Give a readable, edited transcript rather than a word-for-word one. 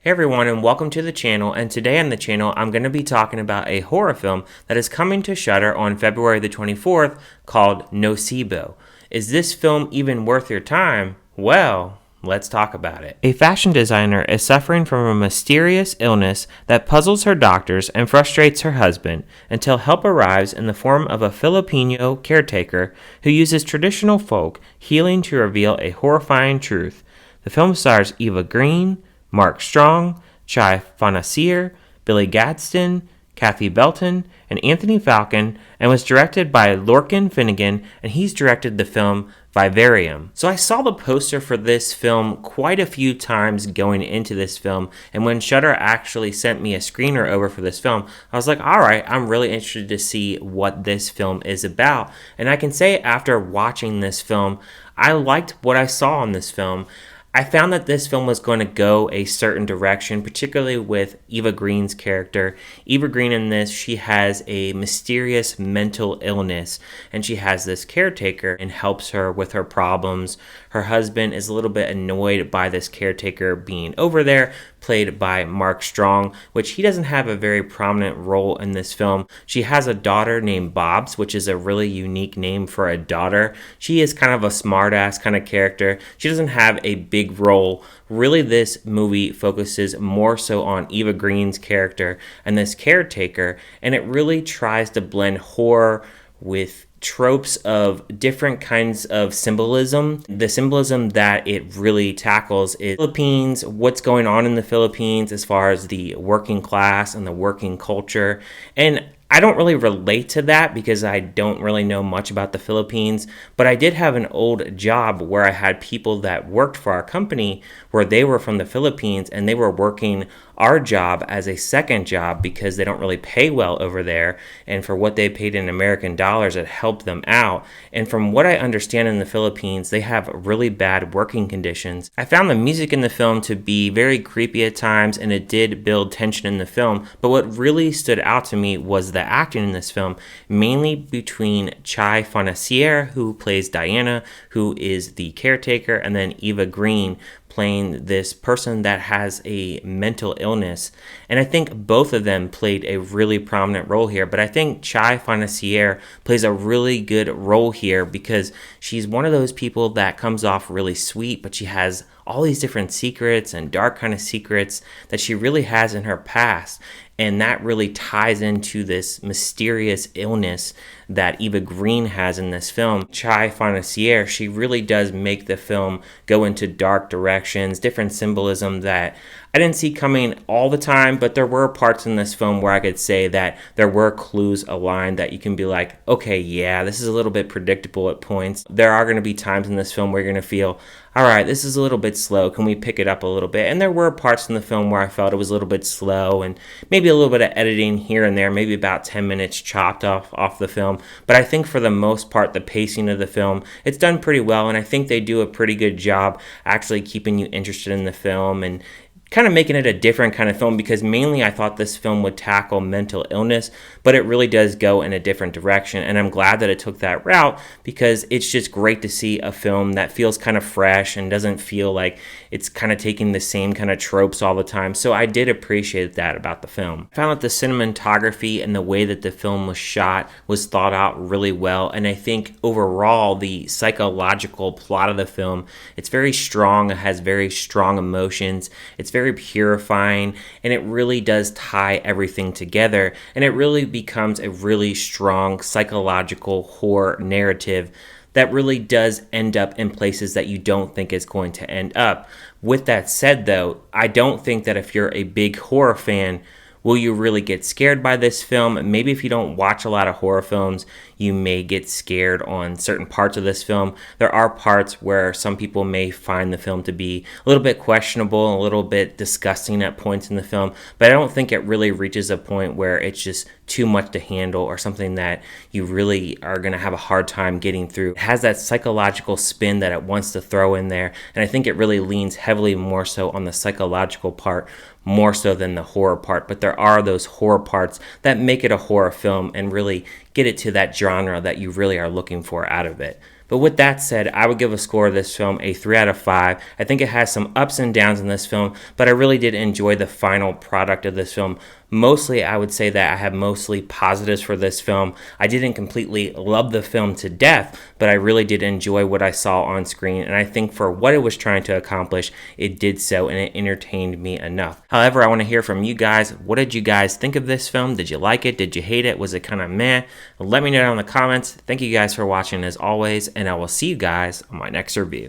Hey everyone, and welcome to the channel. And today on the channel I'm going to be talking about a horror film that is coming to Shudder on February the 24th called Nocebo. Is this film even worth your time? Well, let's talk about it. A fashion designer is suffering from a mysterious illness that puzzles her doctors and frustrates her husband until help arrives in the form of a Filipino caretaker who uses traditional folk healing to reveal a horrifying truth. The film stars Eva Green, MarkStrong, Fonacier, Billie Gadsdon, Cathy Belton, and Anthony Falcon, and was directed by Lorcan Finnegan, and he's directed the film Vivarium. So I saw the poster for this film quite a few times going into this film, and when Shudder actually sent me a screener over for this film, I was like, alright, I'm really interested to see what this film is about. And I can say after watching this film, I liked what I saw in this film. I found that this film was going to go a certain direction, particularly with Eva Green's character. Eva Green in this, she has a mysterious mental illness, and she has this caretaker and helps her with her problems. Her husband is a little bit annoyed by this caretaker being over there, played by MarkStrong, which he doesn't have a very prominent role in this film. She has a daughter named Bobs, which is a really unique name for a daughter. She is kind of a smartass kind of character. She doesn't have a big role. Really, this movie focuses more so on Eva Green's character and this caretaker, and it really tries to blend horror with tropes of different kinds of symbolism. The symbolism that it really tackles is Philippines, what's going on in the Philippines as far as the working class and the working culture. And I don't really relate to that because I don't really know much about the Philippines, but I did have an old job where I had people that worked for our company where they were from the Philippines and they were working our job as a second job because they don't really pay well over there, and for what they paid in American dollars it helped them out. And from what I understand in the Philippines, they have really bad working conditions. I found the music in the film to be very creepy at times, and it did build tension in the film, but what really stood out to me was the acting in this film, mainly between Fonacier, who plays Diana, who is the caretaker, and then Eva Green playing this person that has a mental illness. And I think both of them played a really prominent role here, but I think Fonacier plays a really good role here because she's one of those people that comes off really sweet, but she has all these different secrets and dark kind of secrets that she really has in her past. And that really ties into this mysterious illness that Eva Green has in this film. Fonacier, she really does make the film go into dark directions, different symbolism that I didn't see coming all the time, but there were parts in this film where I could say that there were clues aligned that you can be like, okay, yeah, this is a little bit predictable at points. There are going to be times in this film where you're going to feel, all right, this is a little bit slow. Can we pick it up a little bit? And there were parts in the film where I felt it was a little bit slow and maybe a little bit of editing here and there, maybe about 10 minutes chopped off the film. But I think for the most part, the pacing of the film, it's done pretty well. And I think they do a pretty good job actually keeping you interested in the film and kind of making it a different kind of film, because mainly I thought this film would tackle mental illness, but it really does go in a different direction, and I'm glad that it took that route because it's just great to see a film that feels kind of fresh and doesn't feel like it's kind of taking the same kind of tropes all the time. So I did appreciate that about the film. I found that the cinematography and the way that the film was shot was thought out really well, and I think overall the psychological plot of the film, it's very strong, it has very strong emotions, it's very purifying, and it really does tie everything together, and it really becomes a really strong psychological horror narrative that really does end up in places that you don't think it's going to end up. With that said though, I don't think that if you're a big horror fan, will you really get scared by this film? Maybe if you don't watch a lot of horror films, you may get scared on certain parts of this film. There are parts where some people may find the film to be a little bit questionable, a little bit disgusting at points in the film, but I don't think it really reaches a point where it's just too much to handle or something that you really are going to have a hard time getting through. It has that psychological spin that it wants to throw in there, and I think it really leans heavily more so on the psychological part more so than the horror part, but there are those horror parts that make it a horror film and really get it to that genre that you really are looking for out of it. But with that said, I would give a score of this film a 3 out of 5. I think it has some ups and downs in this film, but I really did enjoy the final product of this film. Mostly, I would say that I have mostly positives for this film. I didn't completely love the film to death, but I really did enjoy what I saw on screen, and I think for what it was trying to accomplish, it did so, and it entertained me enough. However, I want to hear from you guys. What did you guys think of this film? Did you like it? Did you hate it? Was it kind of meh? Let me know down in the comments. Thank you guys for watching as always, and I will see you guys on my next review.